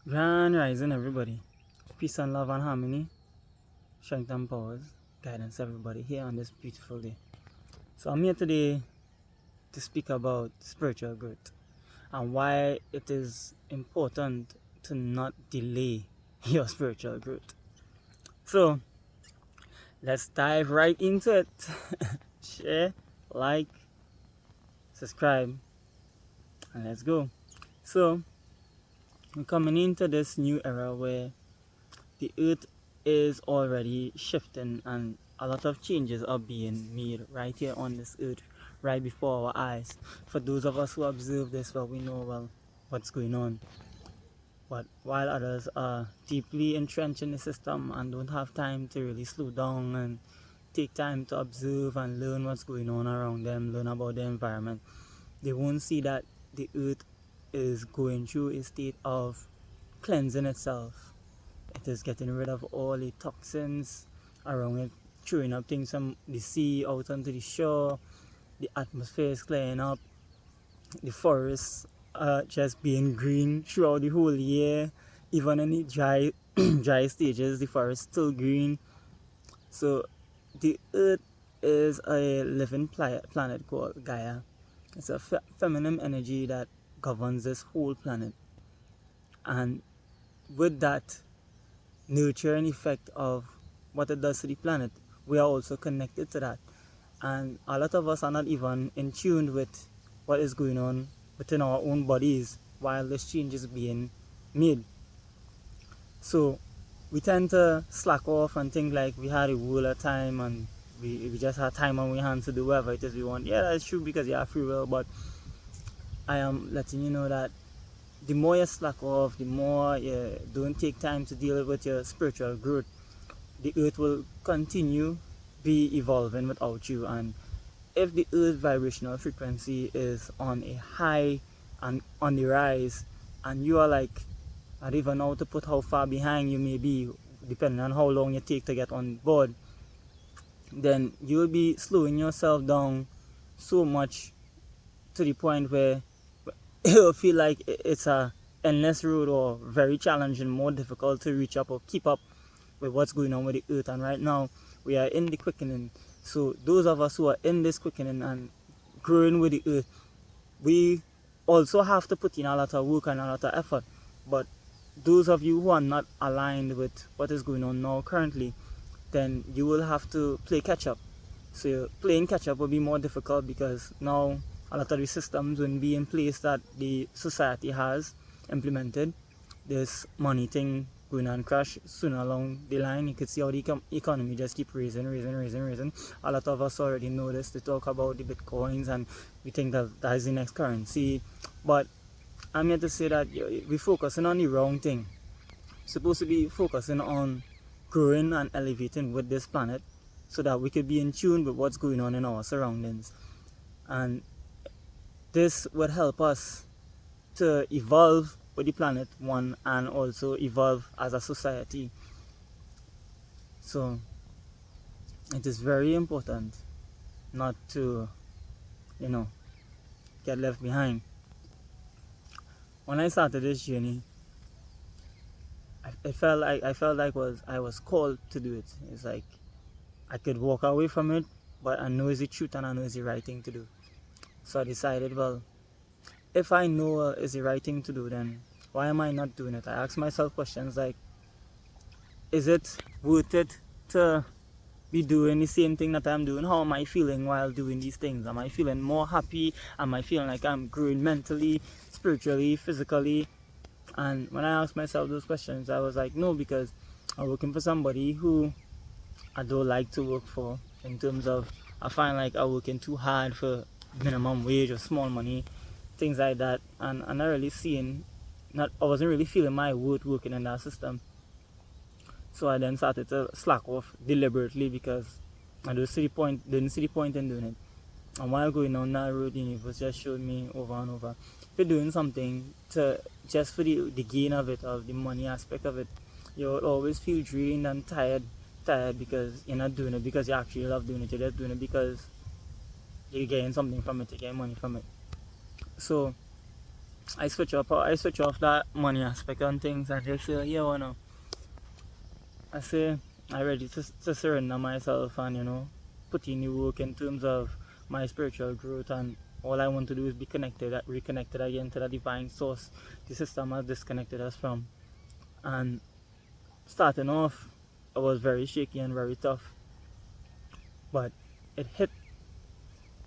Grand rising, everybody. Peace and love and harmony, strength and powers, guidance, everybody here on this beautiful day. So, I'm here today to speak about spiritual growth and why it is important to not delay your spiritual growth. So, let's dive right into it. Share, like, subscribe, and let's go. So, we're coming into this new era where the earth is already shifting and a lot of changes are being made right here on this earth, right before our eyes. For those of us who observe this, well, we know well what's going on. But while others are deeply entrenched in the system and don't have time to really slow down and take time to observe and learn what's going on around them, learn about the environment, they won't see that the earth is going through a state of cleansing itself. It is getting rid of all the toxins around it, throwing up things from the sea out onto the shore. The atmosphere is clearing up. The forests are just being green throughout the whole year. Even in the dry, dry stages, the forest is still green. So the Earth is a living planet called Gaia. It's a feminine energy that governs this whole planet. And with that nurture and effect of what it does to the planet, we are also connected to that. And a lot of us are not even in tune with what is going on within our own bodies while this change is being made. So we tend to slack off and think like we had a whole of time and we just had time on our hands to do whatever it is we want. Yeah, that's true because you have free will, but I am letting you know that the more you slack off, the more you don't take time to deal with your spiritual growth, the earth will continue be evolving without you. And if the earth vibrational frequency is on a high and on the rise, and you are like, I don't even know how to put how far behind you may be, depending on how long you take to get on board, then you'll be slowing yourself down so much to the point where it'll feel like it's a endless road or very challenging, more difficult to reach up or keep up with what's going on with the earth. And right now we are in the quickening. So those of us who are in this quickening and growing with the earth, we also have to put in a lot of work and a lot of effort. But those of you who are not aligned with what is going on now currently, then you will have to play catch up. So playing catch up will be more difficult because now a lot of the systems will be in place that the society has implemented. This money thing going on crash sooner along the line. You could see how the economy just keep raising. A lot of us already know this. They talk about the bitcoins and we think that that is the next currency. But I'm here to say that we're focusing on the wrong thing. Supposed to be focusing on growing and elevating with this planet so that we could be in tune with what's going on in our surroundings. And this would help us to evolve with the planet, one, and also evolve as a society. So it is very important not to, get left behind. When I started this journey, I was called to do it. It's like I could walk away from it, but I know it's the truth and I know it's the right thing to do. So I decided, well, if I know it's the right thing to do, then why am I not doing it? I ask myself questions like, is it worth it to be doing the same thing that I'm doing? How am I feeling while doing these things? Am I feeling more happy? Am I feeling like I'm growing mentally, spiritually, physically? And when I asked myself those questions, I was like, no, because I'm working for somebody who I don't like to work for, in terms of I find like I'm working too hard for minimum wage or small money, things like that. And I'm not really seeing, I wasn't really feeling my worth working in that system. So I then started to slack off deliberately because I didn't see the point in doing it. And while going on that road, the universe just showed me over and over, if you're doing something to just for the gain of it, of the money aspect of it, you'll always feel drained and tired because you're not doing it because you actually love doing it. You're just doing it because you're getting something from it, you're getting money from it. So I switch off that money aspect on things and just say, yeah, well, no. I say I ready to surrender myself and put in the work in terms of my spiritual growth, and all I want to do is be reconnected again to the divine source the system has disconnected us from. And starting off, it was very shaky and very tough, but it hit.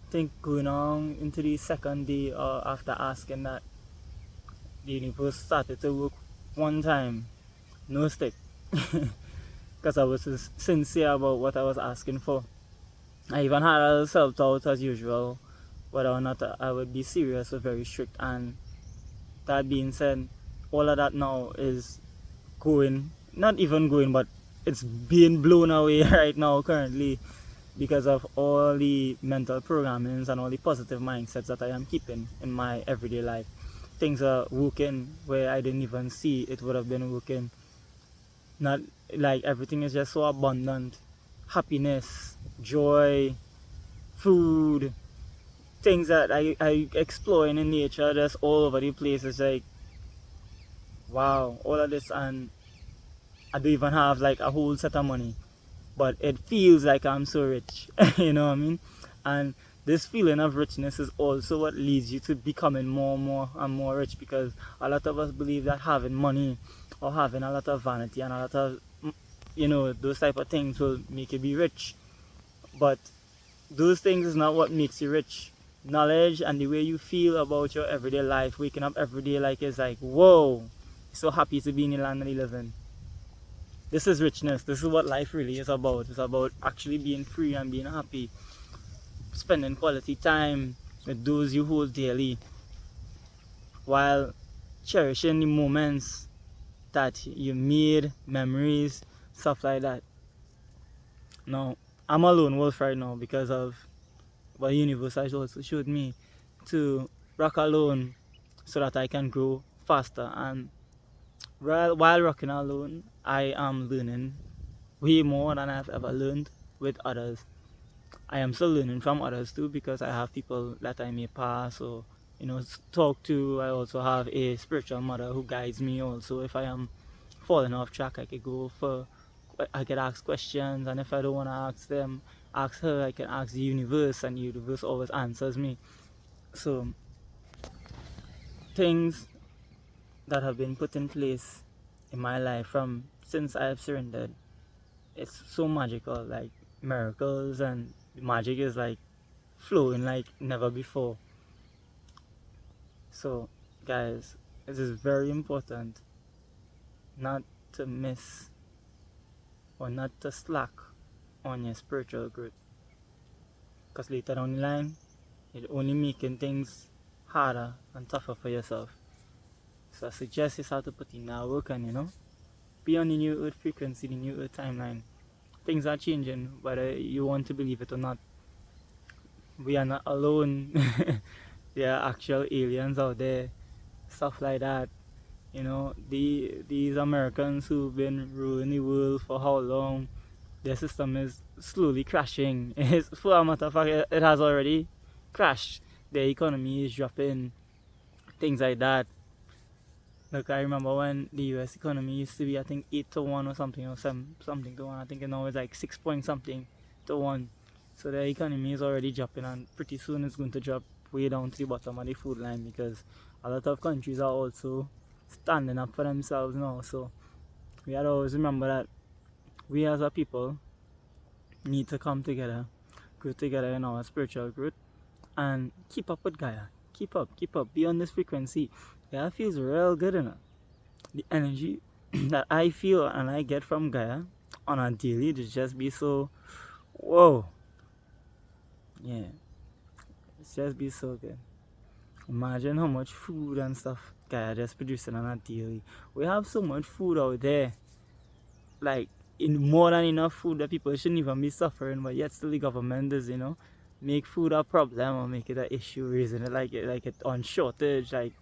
I think going on into the second day after asking that, the universe started to work one time, no stick, because I was sincere about what I was asking for. I even had a self-doubt as usual, whether or not I would be serious or very strict. And that being said, all of that now is going, not even going, but it's being blown away right now currently, because of all the mental programmings and all the positive mindsets that I am keeping in my everyday life. Things are working where I didn't even see it would have been working. Not like everything is just so abundant. Happiness, joy, food, things that I explore in nature just all over the place. It's like, wow, all of this, and I don't even have like a whole set of money, but it feels like I'm so rich. You know what I mean? And this feeling of richness is also what leads you to becoming more and more and more rich, because a lot of us believe that having money or having a lot of vanity and a lot of those type of things will make you be rich. But those things is not what makes you rich. Knowledge and the way you feel about your everyday life, waking up every day like it's like, whoa, so happy to be in the land of the living. This is richness. This is what life really is about. It's about actually being free and being happy, spending quality time with those you hold dearly, while cherishing the moments that you made, memories, stuff like that. Now, I'm a lone wolf right now because of what the universe has also showed me to rock alone so that I can grow faster. And while rocking alone, I am learning way more than I've ever learned with others. I am still learning from others too, because I have people that I may pass or talk to. I also have a spiritual mother who guides me also. If I am falling off track, I could ask questions, and if I don't want to ask her, I can ask the universe, and the universe always answers me. So things that have been put in place in my life from since I have surrendered, it's so magical, like miracles, and magic is like flowing like never before. So guys, it is very important not to miss or not to slack on your spiritual growth, because later down the line you're only making things harder and tougher for yourself. So I suggest you start to put in that work and be on the new earth frequency, the new earth timeline. Things are changing, whether you want to believe it or not. We are not alone. There are actual aliens out there, stuff like that. These Americans who've been ruling the world for how long, their system is slowly crashing. For a matter of fact, it has already crashed. Their economy is dropping, things like that. Like I remember when the US economy used to be, I think 8 to 1 or something, or something to 1. I think now it's like 6 point something to 1. So the economy is already dropping, and pretty soon it's going to drop way down to the bottom of the food line, because a lot of countries are also standing up for themselves now. So we have to always remember that we as a people need to come together, grow together in our spiritual growth, and keep up with Gaia. Keep up, be on this frequency. Gaia feels real good enough. The energy that I feel and I get from Gaia on a daily, to just be so, whoa. Yeah, it's just be so good. Imagine how much food and stuff Gaia just producing on a daily. We have so much food out there, like in more than enough food that people shouldn't even be suffering, but yet still the government does, make food a problem or make it an issue, raising it like it on shortage. Like,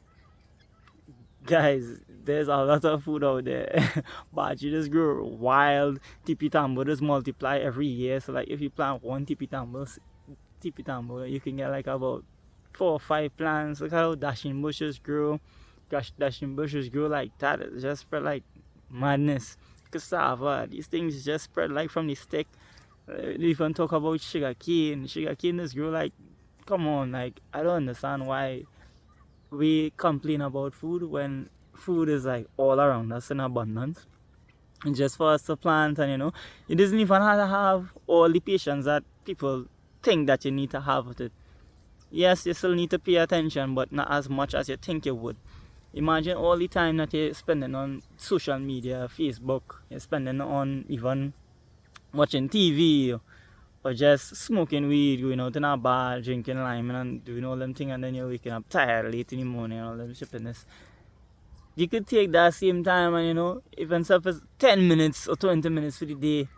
guys, there's a lot of food out there. But you just grow wild. Tippy tambo just multiply every year. So like if you plant one tippy tambo, you can get like about 4 or 5 plants. Look how dashing bushes grow. Dashing bushes grow like that. It just spread like madness. Cassava, these things just spread like from the stick. They even talk about sugar cane. Sugar cane just grow like, come on, like I don't understand why we complain about food when food is like all around us in abundance. And just for us to plant, and it doesn't even have to have all the patience that people think that you need to have with it. Yes, you still need to pay attention, but not as much as you think you would. Imagine all the time that you're spending on social media, Facebook, you're spending on even watching TV, or just smoking weed, going out in a bar, drinking lime and doing all them things, and then you're waking up tired late in the morning and all them shippiness. You could take that same time and even if it's 10 minutes or 20 minutes for the day,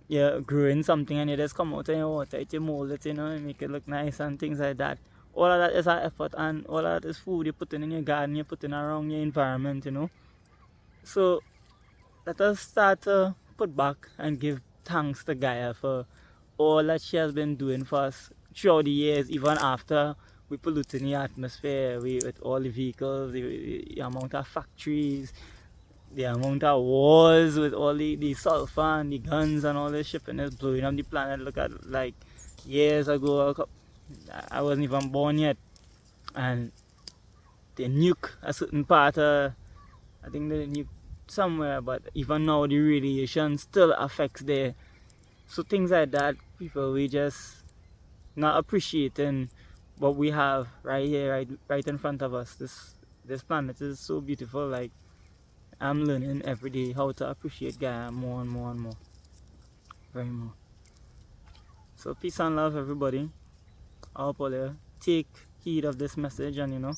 you're growing something and you just come out and you water it, you mold it, and make it look nice and things like that. All of that is our effort, and all of that is food you're putting in your garden, you're putting around your environment, So let us start to put back and give thanks to Gaia for all that she has been doing for us throughout the years, even after we polluting the atmosphere with all the vehicles, the amount of factories, the amount of wars with all the sulfur and the guns and all this shipping is blowing up the planet. Look at like years ago, I wasn't even born yet, and they nuke a certain part of, I think they nuke somewhere, but even now the radiation still affects there. So things like that, people, we just not appreciating what we have right here, right in front of us. This planet is so beautiful. Like, I'm learning every day how to appreciate Gaia more and more and more, very more. So peace and love, everybody. I hope all you take heed of this message and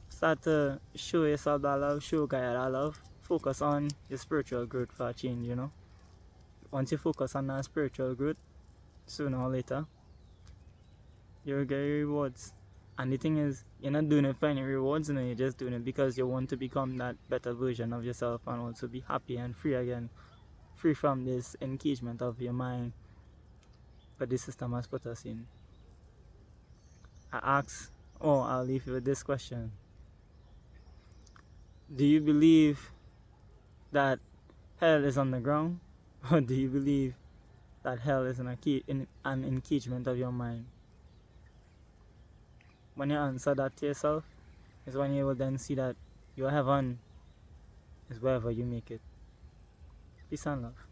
start to show yourself that love, show Gaia that love. Focus on your spiritual growth for a change. Once you focus on that spiritual growth, sooner or later you'll get your rewards. And the thing is, you're not doing it for any rewards, you're just doing it because you want to become that better version of yourself and also be happy and free again, free from this engagement of your mind that the system has put us in. I'll leave you with this question. Do you believe that hell is on the ground, or do you believe that hell is an engagement of your mind? When you answer that to yourself, is when you will then see that your heaven is wherever you make it. Peace and love.